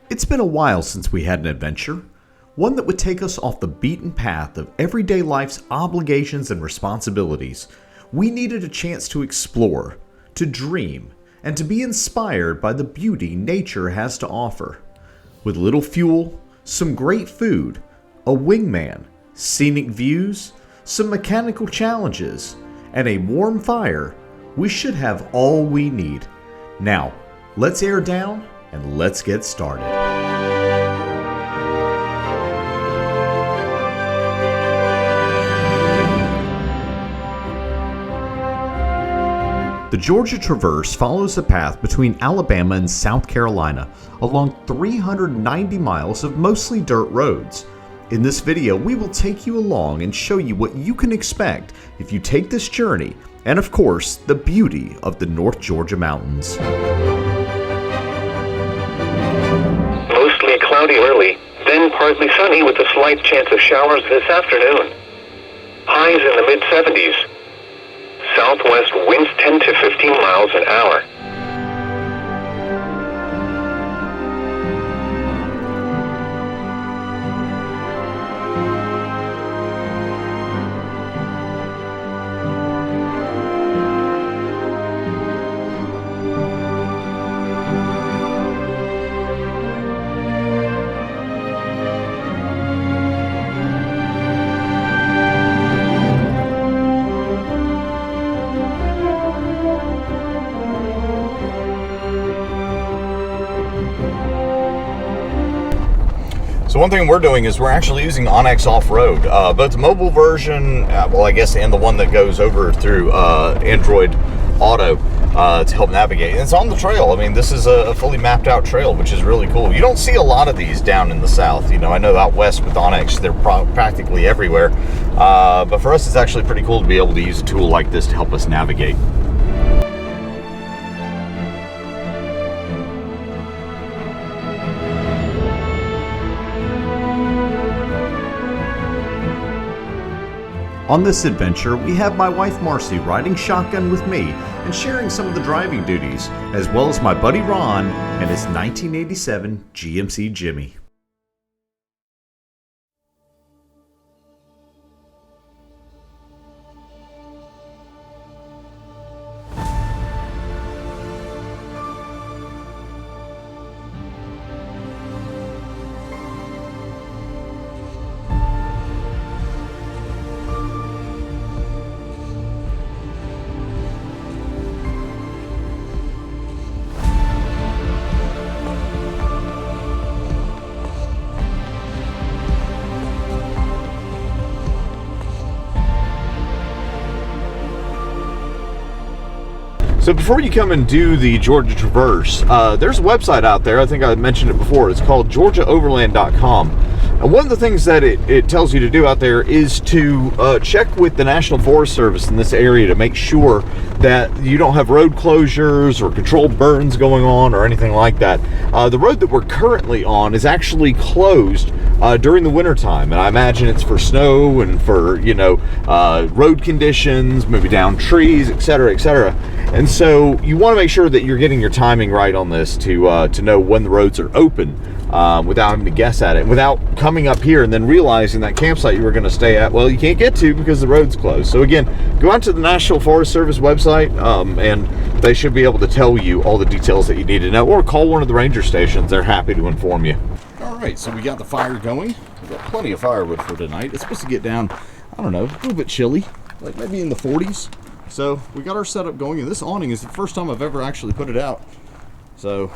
It's been a while since we had an adventure, one that would take us off the beaten path of everyday life's obligations and responsibilities. We needed a chance to explore, to dream, and to be inspired by the beauty nature has to offer. With little fuel, some great food, a wingman, scenic views, some mechanical challenges, and a warm fire, we should have all we need. Now, let's air down and let's get started. The Georgia Traverse follows a path between Alabama and South Carolina along 390 miles of mostly dirt roads. In this video, we will take you along and show you what you can expect if you take this journey, and of course, the beauty of the North Georgia mountains. Mostly cloudy early, then partly sunny with a slight chance of showers this afternoon. Highs in the mid-70s. Southwest winds 10 to 15 miles an hour. So one thing we're doing is we're actually using Onyx Off-Road, both the mobile version, well I guess, and the one that goes over through Android Auto to help navigate. And it's on the trail. I mean, this is a fully mapped out trail, which is really cool. You don't see a lot of these down in the south. You know, I know out west with Onyx, they're practically everywhere. But for us, it's actually pretty cool to be able to use a tool like this to help us navigate. On this adventure, we have my wife Marcy riding shotgun with me and sharing some of the driving duties, as well as my buddy Ron and his 1987 GMC Jimmy. So before you come and do the Georgia Traverse, there's a website out there, I think I mentioned it before, it's called GeorgiaOverland.com. And one of the things that it tells you to do out there is to check with the National Forest Service in this area to make sure that you don't have road closures or controlled burns going on or anything like that. The road that we're currently on is actually closed during the winter time, and I imagine it's for snow and for, you know, road conditions, maybe down trees, etc., etc. And so you want to make sure that you're getting your timing right on this to know when the roads are open without having to guess at it, without coming up here and then realizing that campsite you were going to stay at, well, you can't get to because the road's closed. So again, go out to the National Forest Service website and they should be able to tell you all the details that you need to know, or call one of the ranger stations. They're happy to inform you. All right, so we got the fire going. We've got plenty of firewood for tonight. It's supposed to get down, I don't know, a little bit chilly, like maybe in the 40s. So we got our setup going, and this awning is the first time I've ever actually put it out. So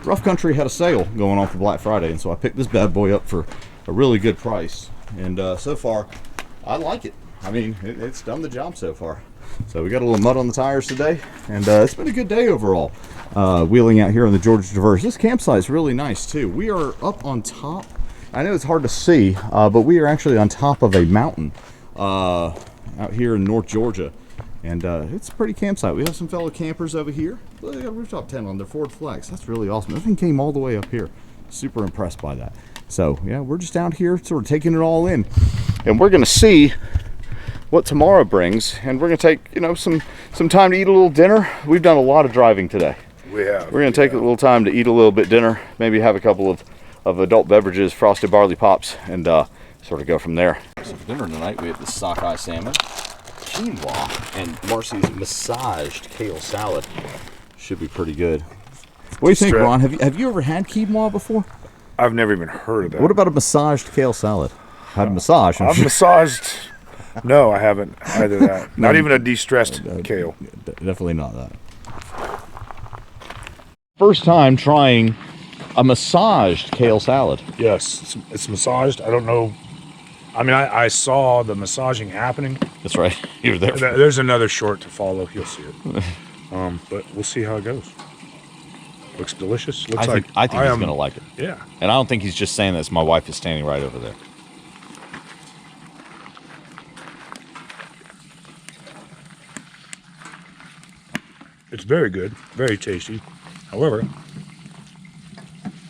Rough Country had a sale going on for Black Friday, and so I picked this bad boy up for a really good price. And so far, I like it. I mean, it's done the job so far. So we got a little mud on the tires today, and it's been a good day overall. Wheeling out here on the Georgia Traverse. This campsite is really nice too. We are up on top. I know it's hard to see, but we are actually on top of a mountain out here in North Georgia. And it's a pretty campsite. We have some fellow campers over here. They got a rooftop tent on their Ford Flex. That's really awesome. This thing came all the way up here. Super impressed by that. So yeah, we're just out here sort of taking it all in. And we're gonna see what tomorrow brings. And we're gonna take, you know, some time to eat a little dinner. We've done a lot of driving today. We have. We're going to take a little time to eat a little bit dinner, maybe have a couple of adult beverages, frosted barley pops, and sort of go from there. So for dinner tonight, we have the sockeye salmon, quinoa, and Marcy's massaged kale salad. Should be pretty good. What do you think, Ron? Have you ever had quinoa before? I've never even heard of that. What about a massaged kale salad? Had a massage. I've massaged. No, I haven't either that. Not even a de-stressed kale. Definitely not that. First time trying a massaged kale salad. Yes, it's massaged. I don't know. I mean, I saw the massaging happening. That's right. You were there. There's another short to follow. You'll see it. But we'll see how it goes. Looks delicious. Looks I think he's going to like it. Yeah. And I don't think he's just saying this. My wife is standing right over there. It's very good. Very tasty. However,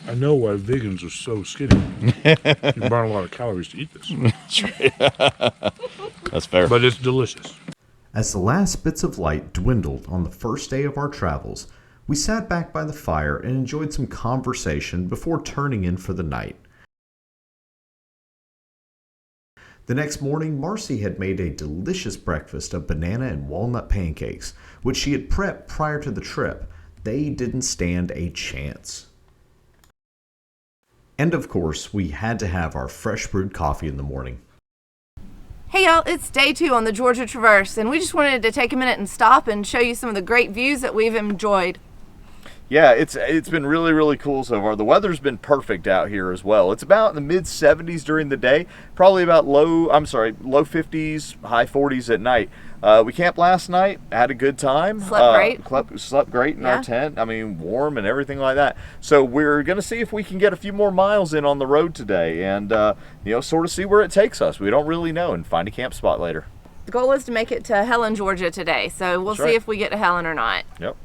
I know why vegans are so skinny. You burn a lot of calories to eat this. That's fair. But it's delicious. As the last bits of light dwindled on the first day of our travels, we sat back by the fire and enjoyed some conversation before turning in for the night. The next morning, Marcy had made a delicious breakfast of banana and walnut pancakes, which she had prepped prior to the trip. They didn't stand a chance. And of course, we had to have our fresh brewed coffee in the morning. Hey y'all, it's day 2 on the Georgia Traverse, and we just wanted to take a minute and stop and show you some of the great views that we've enjoyed. Yeah, it's been really, really cool so far. The weather's been perfect out here as well. It's about in the mid 70s during the day, probably about low 50s, high 40s at night. We camped last night, had a good time. Slept great. Slept great in our tent. I mean, warm and everything like that. So we're going to see if we can get a few more miles in on the road today and, sort of see where it takes us. We don't really know, and find a camp spot later. The goal is to make it to Helen, Georgia today, so we'll see if we get to Helen or not. Yep.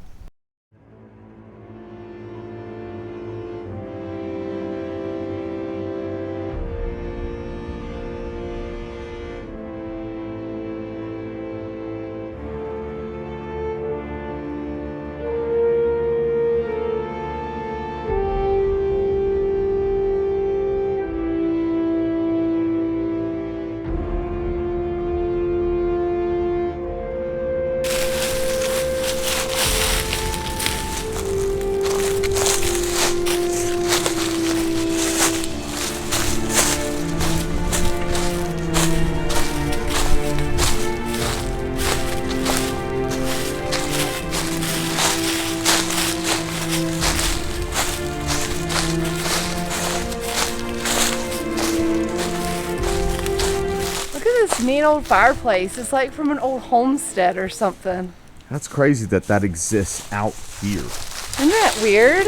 Neat old fireplace. It's like from an old homestead or something. That's crazy that exists out here. Isn't that weird?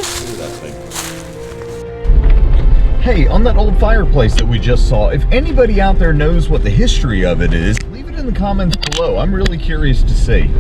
Hey, on that old fireplace that we just saw, if anybody out there knows what the history of it is, leave it in the comments below. I'm really curious to see.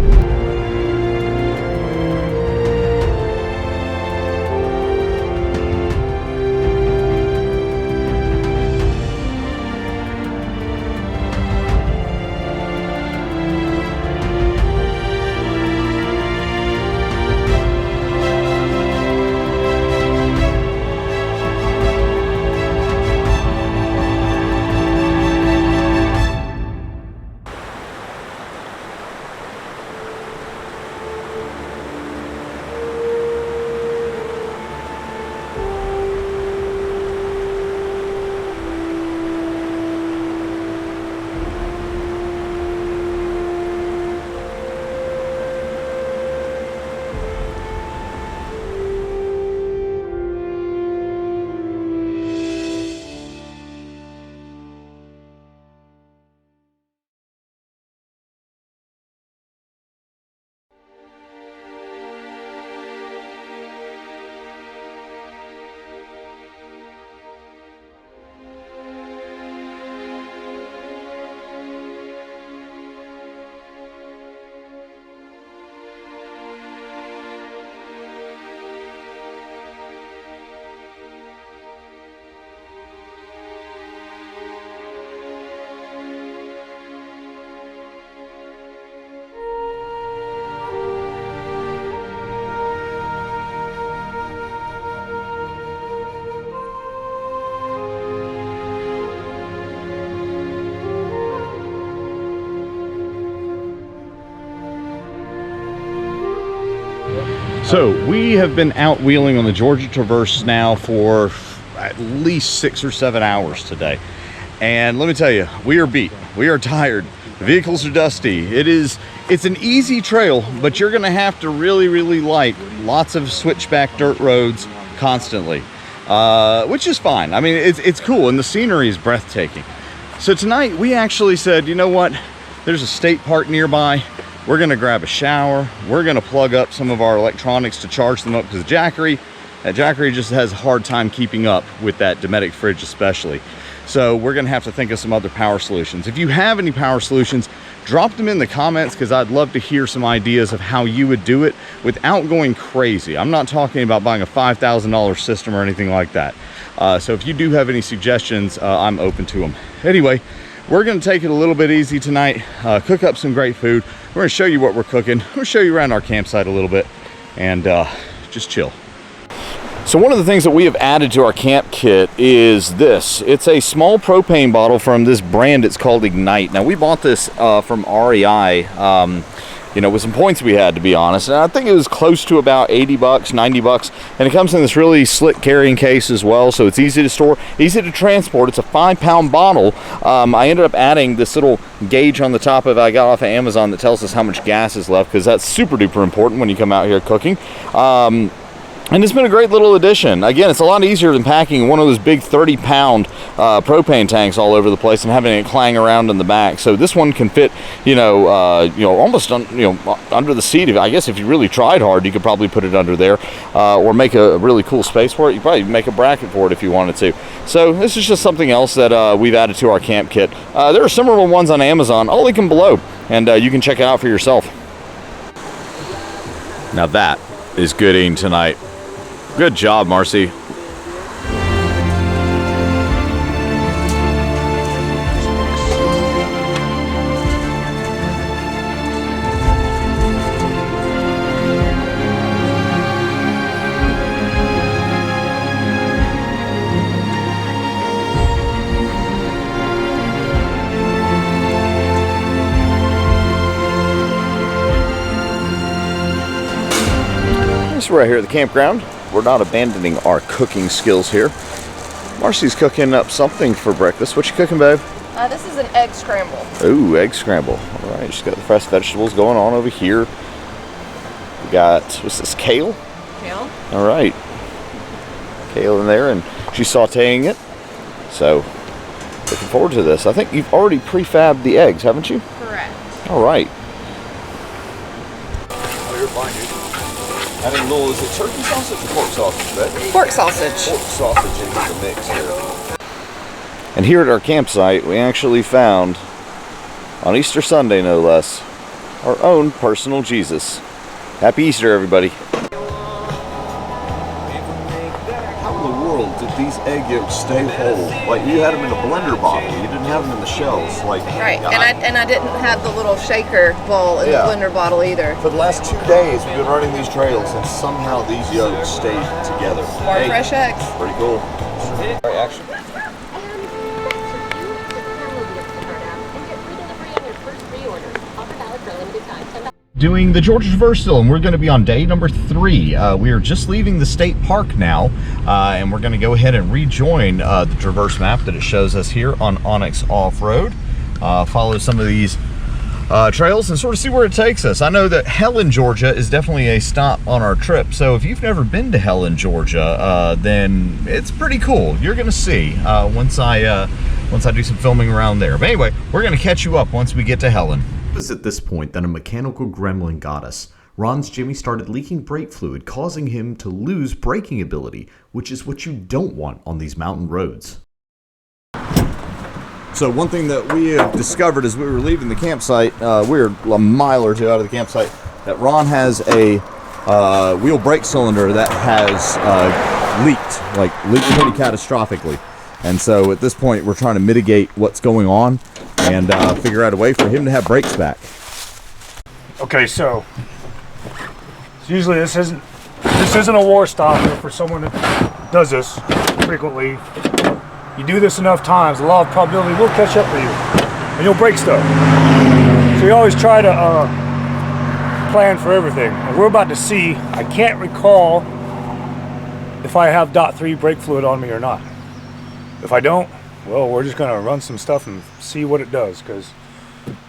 So we have been out wheeling on the Georgia Traverse now for at least 6 or 7 hours today. And let me tell you, we are beat. We are tired. The vehicles are dusty. It's an easy trail, but you're gonna have to really like lots of switchback dirt roads constantly, which is fine. I mean, it's cool, and the scenery is breathtaking. So tonight we actually said, you know what? There's a state park nearby. We're gonna grab a shower. We're gonna plug up some of our electronics to charge them up, because that Jackery just has a hard time keeping up with that Dometic fridge especially. So we're gonna have to think of some other power solutions. If you have any power solutions, drop them in the comments, because I'd love to hear some ideas of how you would do it without going crazy. I'm not talking about buying a $5,000 system or anything like that. So if you do have any suggestions, I'm open to them. Anyway, we're gonna take it a little bit easy tonight, cook up some great food. We're gonna show you what we're cooking. We're gonna show you around our campsite a little bit, and just chill. So one of the things that we have added to our camp kit is this. It's a small propane bottle from this brand. It's called Ignite. Now, we bought this from REI, you know, with some points we had, to be honest. And I think it was close to about 80 bucks, 90 bucks. And it comes in this really slick carrying case as well. So it's easy to store, easy to transport. It's a 5-pound bottle. I ended up adding this little gauge on the top of it I got off of Amazon that tells us how much gas is left, because that's super duper important when you come out here cooking. And it's been a great little addition. Again, it's a lot easier than packing one of those big 30-pound propane tanks all over the place and having it clang around in the back. So this one can fit, almost under the seat. I guess if you really tried hard, you could probably put it under there, or make a really cool space for it. You probably make a bracket for it if you wanted to. So this is just something else that we've added to our camp kit. There are similar ones on Amazon. I'll link them below, and you can check it out for yourself. Now that is good eating tonight. Good job, Marcy. We're right here at the campground. We're not abandoning our cooking skills here. Marcy's cooking up something for breakfast. What you cooking, babe? This is an egg scramble. Ooh, egg scramble. All right, she's got the fresh vegetables going on over here. We got, what's this, kale? Kale. All right. Kale in there, and she's sauteing it. So, looking forward to this. I think you've already prefabbed the eggs, haven't you? Correct. All right. Oh, you're fine, dude. Adding a little, is it turkey sausage or pork sausage, babe? Pork sausage. Pork sausage into the mix here. And here at our campsite, we actually found, on Easter Sunday no less, our own personal Jesus. Happy Easter, everybody. How in the world did these egg yolks stay whole? Like, you had them in a blender bottle. You didn't have them in the shells. Like, right, and I didn't have the little shaker bowl in the blender bottle either. For the last 2 days, we've been running these trails, and somehow these yolks stayed together. More fresh eggs. Pretty cool. All right, action. Doing the Georgia Traverse still, and we're going to be on day number 3. We are just leaving the state park now, and we're going to go ahead and rejoin the Traverse map that it shows us here on Onyx Off-Road. Follow some of these trails and sort of see where it takes us. I know that Helen, Georgia is definitely a stop on our trip, so if you've never been to Helen, Georgia, then it's pretty cool. You're going to see once I do some filming around there. But anyway, we're going to catch you up once we get to Helen. It was at this point that a mechanical gremlin got us. Ron's Jimmy started leaking brake fluid, causing him to lose braking ability, which is what you don't want on these mountain roads. So one thing that we have discovered as we were leaving the campsite, we were a mile or two out of the campsite, that Ron has a wheel brake cylinder that has leaked pretty catastrophically. And so at this point, we're trying to mitigate what's going on and figure out a way for him to have brakes back. Okay, so usually this isn't a war stopper for someone that does this frequently. You do this enough times, the law of probability will catch up with you, and you'll break stuff. So you always try to plan for everything. And we're about to see. I can't recall if I have .3 brake fluid on me or not. If I don't, well, we're just gonna run some stuff and see what it does, because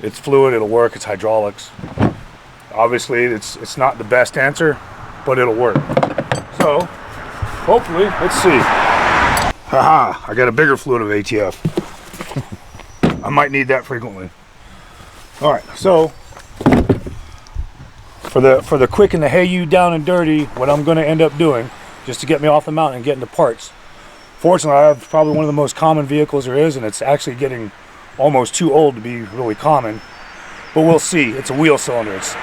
it's fluid, it'll work, it's hydraulics. Obviously, it's not the best answer, but it'll work. So, hopefully, let's see. Haha, I got a bigger fluid of ATF. I might need that frequently. All right, so for the quick and the hey you down and dirty, what I'm gonna end up doing, just to get me off the mountain and get into parts. Fortunately, I have probably one of the most common vehicles there is, and it's actually getting almost too old to be really common. But we'll see. It's a wheel cylinder. It's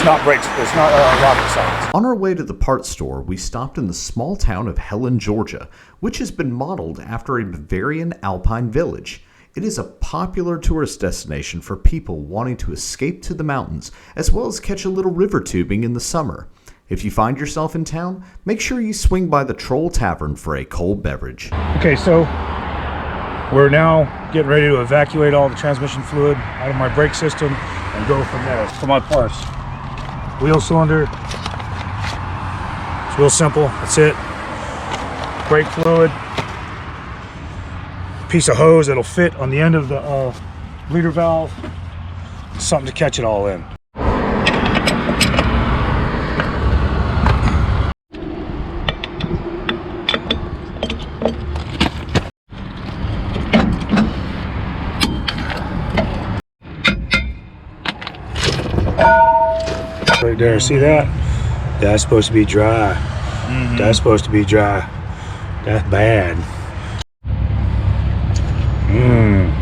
not brakes. It's not rocket science. On our way to the parts store, we stopped in the small town of Helen, Georgia, which has been modeled after a Bavarian alpine village. It is a popular tourist destination for people wanting to escape to the mountains, as well as catch a little river tubing in the summer. If you find yourself in town, make sure you swing by the Troll Tavern for a cold beverage. Okay, so we're now getting ready to evacuate all the transmission fluid out of my brake system and go from there. For my parts, wheel cylinder, it's real simple, that's it. Brake fluid, piece of hose that'll fit on the end of the bleeder valve, something to catch it all in. Right there, see that? That's supposed to be dry. That's supposed to be dry. That's bad.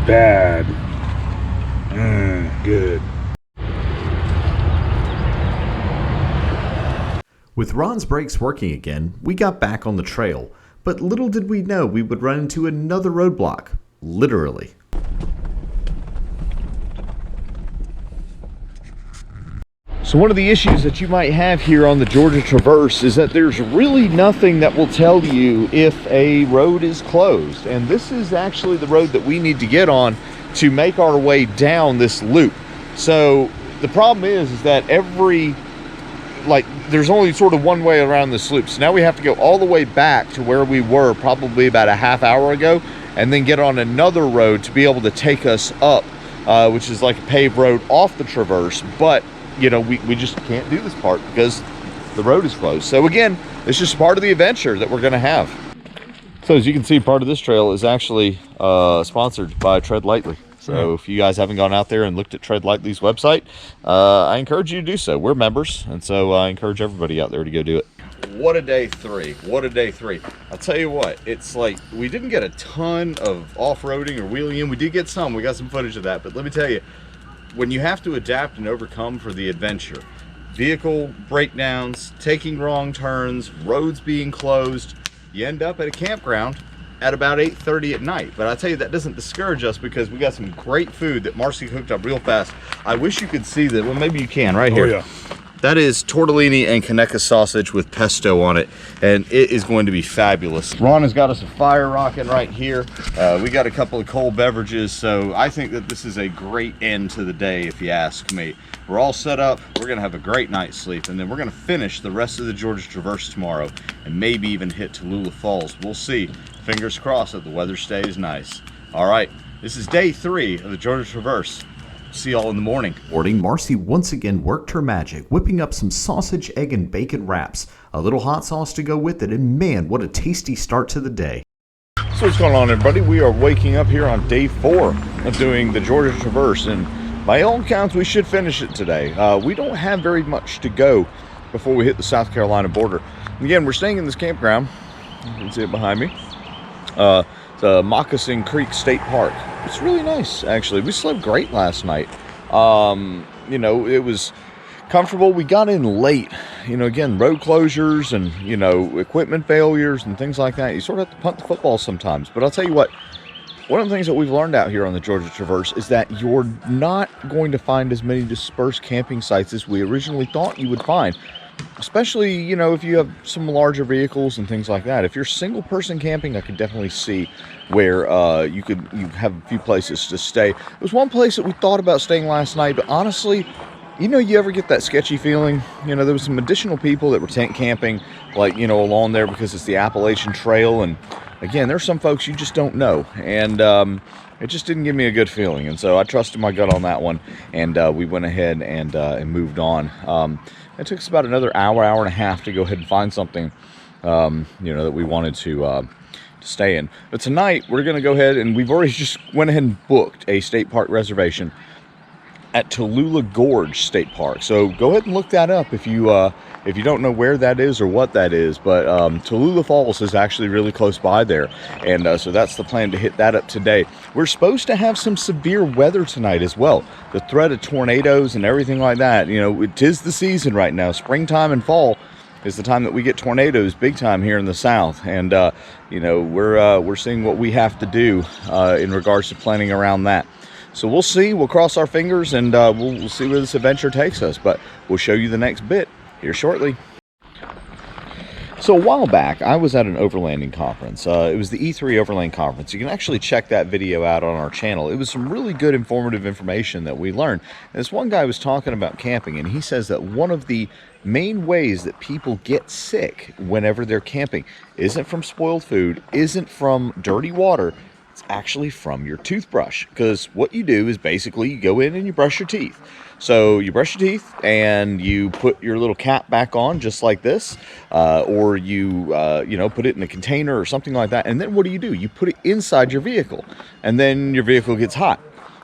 Bad. Good. With Ron's brakes working again, we got back on the trail, but little did we know we would run into another roadblock, literally. So one of the issues that you might have here on the Georgia Traverse is that there's really nothing that will tell you if a road is closed. And this is actually the road that we need to get on to make our way down this loop. So the problem is that there's only sort of one way around this loop. So now we have to go all the way back to where we were probably about a half hour ago, and then get on another road to be able to take us up, which is like a paved road off the Traverse. But you know, we just can't do this part because the road is closed. So again, it's just part of the adventure that we're going to have. So as you can see, part of this trail is actually sponsored by Tread Lightly. So if you guys haven't gone out there and looked at Tread Lightly's website, I encourage you to do so. We're members, and so I encourage everybody out there to go do it. What a day three. What a day three. I'll tell you what, it's like we didn't get a ton of off-roading or wheeling in. We did get some. We got some footage of that. But let me tell you, when you have to adapt and overcome for the adventure, vehicle breakdowns, taking wrong turns, roads being closed, you end up at a campground at about 8:30 at night. But I tell you, that doesn't discourage us because we got some great food that Marcy cooked up real fast. I wish you could see that. Well, maybe you can right here. Oh, yeah. That is tortellini and Kaneka sausage with pesto on it, and it is going to be fabulous. Ron has got us a fire rocking right here. We got a couple of cold beverages, so I think that this is a great end to the day, if you ask me. We're all set up. We're going to have a great night's sleep, and then we're going to finish the rest of the Georgia Traverse tomorrow, and maybe even hit Tallulah Falls. We'll see. Fingers crossed that the weather stays nice. All right, this is day 3 of the Georgia Traverse. See y'all in the morning. Marcy once again worked her magic, whipping up some sausage, egg, and bacon wraps, a little hot sauce to go with it, and man, what a tasty start to the day. So what's going on, everybody? We are waking up here on day 4 of doing the Georgia Traverse, and by all accounts, we should finish it today. We don't have very much to go before we hit the South Carolina border. Again, we're staying in this campground. You can see it behind me. The Moccasin Creek State Park. It's really nice, actually. We slept great last night. You know, it was comfortable. We got in late. You know, again, road closures and, you know, equipment failures and things like that. You sort of have to punt the football sometimes. But I'll tell you what, one of the things that we've learned out here on the Georgia Traverse is that you're not going to find as many dispersed camping sites as we originally thought you would find. Especially, you know, if you have some larger vehicles and things like that. If you're single person camping, I could definitely see where you have a few places to stay. There was one place that we thought about staying last night, but honestly, you know, you ever get that sketchy feeling? You know, there was some additional people that were tent camping, like, you know, along there because it's the Appalachian Trail. And again, there's some folks you just don't know. And it just didn't give me a good feeling. And so I trusted my gut on that one. And we went ahead and moved on. It took us about another hour and a half to go ahead and find something, you know, that we wanted to stay in. But tonight we're going to go ahead, and we've already just went ahead and booked a state park reservation at Tallulah Gorge State Park. So go ahead and look that up if you don't know where that is or what that is. But Tallulah Falls is actually really close by there, and so that's the plan, to hit that up today. We're supposed to have some severe weather tonight as well. The threat of tornadoes and everything like that. You know, it is the season right now. Springtime and fall is the time that we get tornadoes big time here in the South. And you know, we're seeing what we have to do in regards to planning around that. So we'll see. We'll cross our fingers, and we'll see where this adventure takes us. But we'll show you the next bit here shortly. So a while back, I was at an overlanding conference. It was the E3 Overland Conference. You can actually check that video out on our channel. It was some really good informative information that we learned. And this one guy was talking about camping, and he says that one of the main ways that people get sick whenever they're camping isn't from spoiled food, isn't from dirty water. It's actually from your toothbrush, because what you do is basically you go in and you brush your teeth. So you brush your teeth and you put your little cap back on just like this, or you know, put it in a container or something like that. And then what do? You put it inside your vehicle, and then your vehicle gets hot,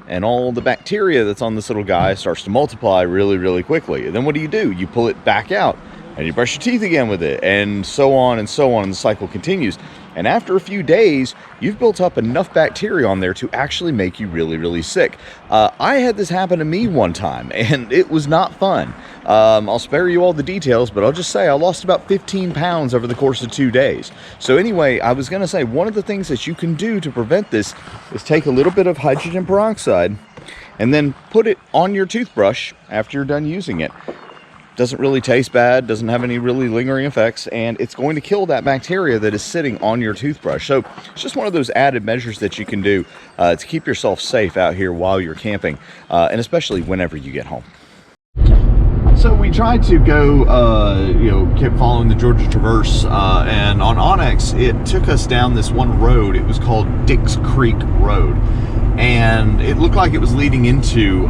and all the bacteria that's on this little guy starts to multiply really, really quickly. And then what do? You pull it back out and you brush your teeth again with it, and so on and so on, and the cycle continues. And after a few days, you've built up enough bacteria on there to actually make you really, really sick. I had this happen to me one time, and it was not fun. I'll spare you all the details, but I'll just say I lost about 15 pounds over the course of 2 days. So anyway, I was going to say, one of the things that you can do to prevent this is take a little bit of hydrogen peroxide and then put it on your toothbrush after you're done using it. Doesn't really taste bad, doesn't have any really lingering effects, and it's going to kill that bacteria that is sitting on your toothbrush. So it's just one of those added measures that you can do to keep yourself safe out here while you're camping, and especially whenever you get home. So we tried to go, you know, kept following the Georgia Traverse, and on Onyx, it took us down this one road. It was called Dix Creek Road, and it looked like it was leading into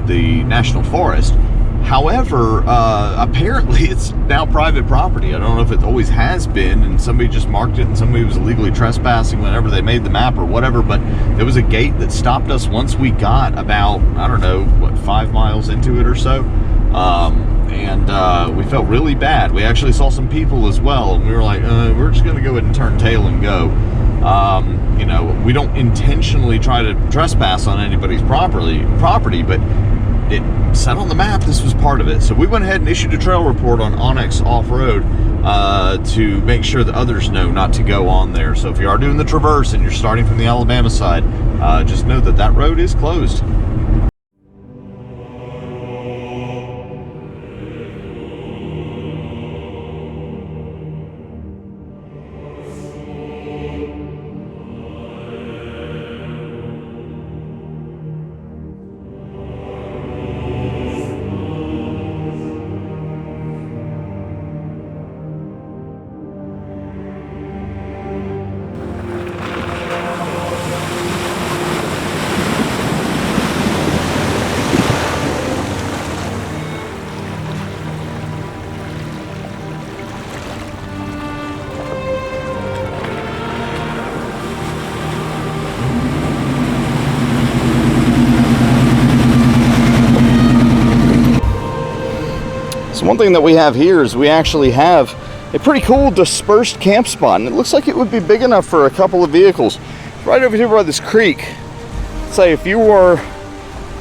the National Forest. However, apparently it's now private property. I don't know if it always has been, and somebody just marked it and somebody was illegally trespassing whenever they made the map or whatever, but there was a gate that stopped us once we got about, I don't know, what, 5 miles into it or so. And we felt really bad. We actually saw some people as well, and we were like, we're just going to go ahead and turn tail and go. You know, we don't intentionally try to trespass on anybody's property, but it said on the map this was part of it. So we went ahead and issued a trail report on Onyx Off-Road to make sure that others know not to go on there. So if you are doing the Traverse and you're starting from the Alabama side, just know that that road is closed. So one thing that we have here is we actually have a pretty cool dispersed camp spot, and it looks like it would be big enough for a couple of vehicles. Right over here by this creek. Say if you were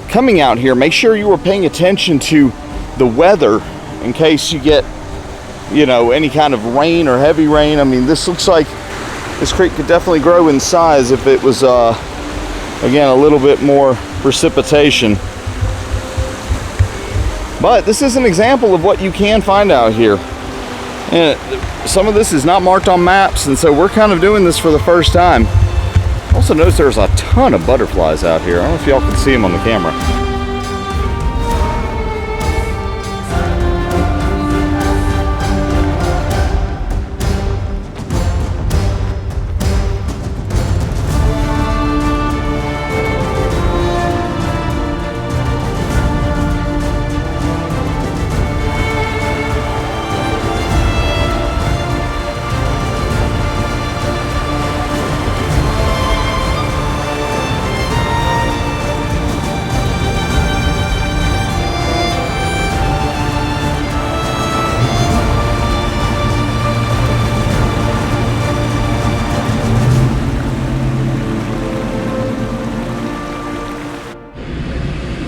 coming out here, make sure you were paying attention to the weather in case you get, you know, any kind of rain or heavy rain. I mean, this looks like this creek could definitely grow in size if it was, again, a little bit more precipitation. But this is an example of what you can find out here. And some of this is not marked on maps, and so we're kind of doing this for the first time. Also notice there's a ton of butterflies out here. I don't know if y'all can see them on the camera.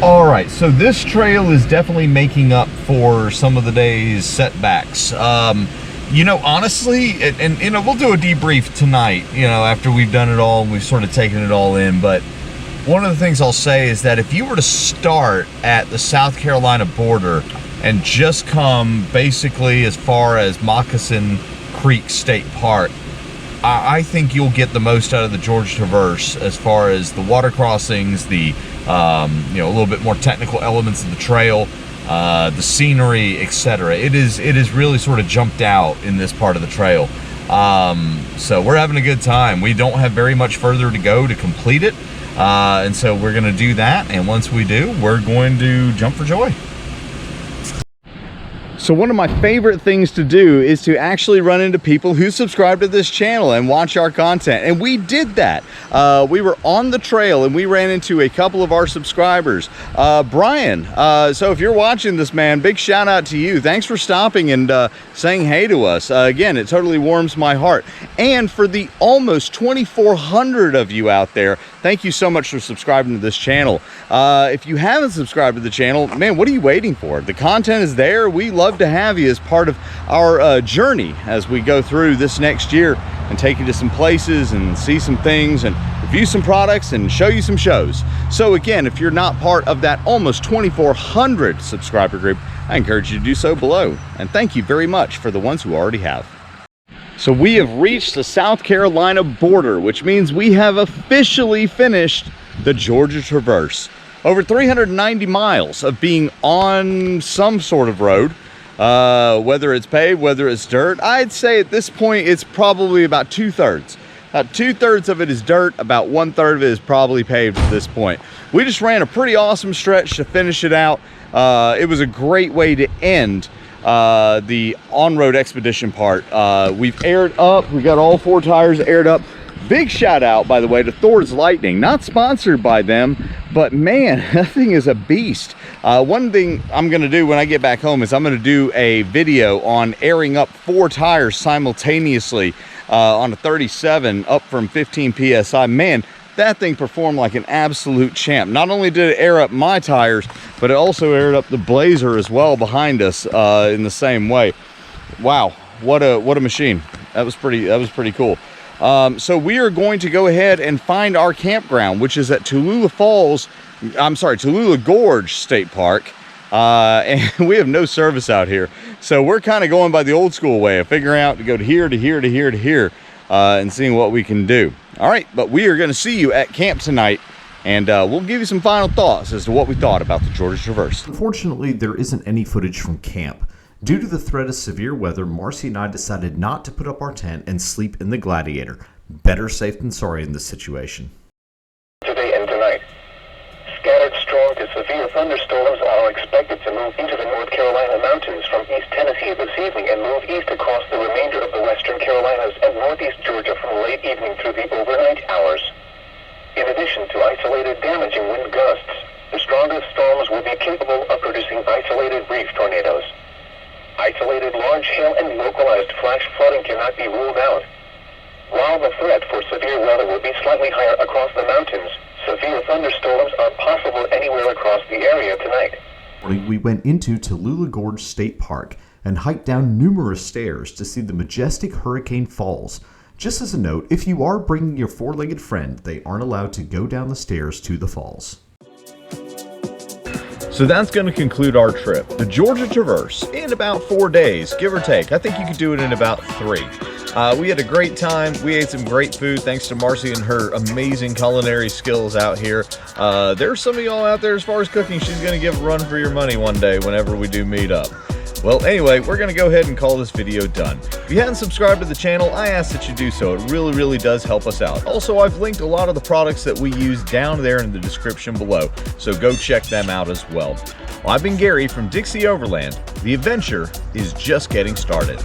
All right, so this trail is definitely making up for some of the day's setbacks. You know, honestly, and you know, we'll do a debrief tonight, you know, after we've done it all and we've sort of taken it all in. But one of the things I'll say is that if you were to start at the South Carolina border and just come basically as far as Moccasin Creek State Park, I think you'll get the most out of the Georgia Traverse as far as the water crossings, the you know, a little bit more technical elements of the trail, the scenery, etc. It is really sort of jumped out in this part of the trail. So we're having a good time. We don't have very much further to go to complete it, and so we're going to do that. And once we do, we're going to jump for joy. So one of my favorite things to do is to actually run into people who subscribe to this channel and watch our content. And we did that. We were on the trail and we ran into a couple of our subscribers. Brian, so if you're watching this, man, big shout out to you. Thanks for stopping and saying hey to us. Again, it totally warms my heart. And for the almost 2,400 of you out there, thank you so much for subscribing to this channel. If you haven't subscribed to the channel, man, what are you waiting for? The content is there. We love to have you as part of our journey as we go through this next year and take you to some places and see some things and review some products and show you some shows. So again, if you're not part of that almost 2,400 subscriber group, I encourage you to do so below. And thank you very much for the ones who already have. So we have reached the South Carolina border, which means we have officially finished the Georgia Traverse. Over 390 miles of being on some sort of road, whether it's paved, whether it's dirt. I'd say at this point it's probably about two-thirds. About two-thirds of it is dirt, about one-third of it is probably paved at this point. We just ran a pretty awesome stretch to finish it out. It was a great way to end the on-road expedition part. We've aired up, we got all 4 tires aired up. Big shout out, by the way, to Thor's Lightning. Not sponsored by them, but man, that thing is a beast. One thing I'm gonna do when I get back home is I'm gonna do a video on airing up 4 tires simultaneously on a 37 up from 15 PSI. Man, that thing performed like an absolute champ. Not only did it air up my tires, but it also aired up the Blazer as well behind us in the same way. Wow, what a machine. That was pretty cool. So we are going to go ahead and find our campground, which is at Tallulah Gorge State Park. And we have no service out here. So we're kind of going by the old school way of figuring out to go to here, to here, to here, to here, and seeing what we can do. All right, but we are going to see you at camp tonight, and we'll give you some final thoughts as to what we thought about the Georgia Traverse. Unfortunately, there isn't any footage from camp. Due to the threat of severe weather, Marcy and I decided not to put up our tent and sleep in the Gladiator. Better safe than sorry in this situation. Today and tonight, scattered strong to severe thunderstorms are expected to move into the North Carolina mountains from East Tennessee this evening and move east across the remainder of the Western Carolinas and Northeast Georgia from late evening through the overnight hours. In addition to isolated damaging wind gusts, the strongest storms will be capable of producing isolated brief tornadoes. Isolated large hail and localized flash flooding cannot be ruled out. While the threat for severe weather will be slightly higher across the mountains, severe thunderstorms are possible anywhere across the area tonight. We went into Tallulah Gorge State Park and hiked down numerous stairs to see the majestic Hurricane Falls. Just as a note, if you are bringing your 4-legged friend, they aren't allowed to go down the stairs to the falls. So that's going to conclude our trip. The Georgia Traverse in about 4 days, give or take. I think you could do it in about 3. We had a great time. We ate some great food thanks to Marcy and her amazing culinary skills out here. There's some of y'all out there as far as cooking. She's going to give a run for your money one day whenever we do meet up. Well, anyway, we're going to go ahead and call this video done. If you haven't subscribed to the channel, I ask that you do so. It really, really does help us out. Also, I've linked a lot of the products that we use down there in the description below, so go check them out as well. Well, I've been Gary from Dixie Overland. The adventure is just getting started.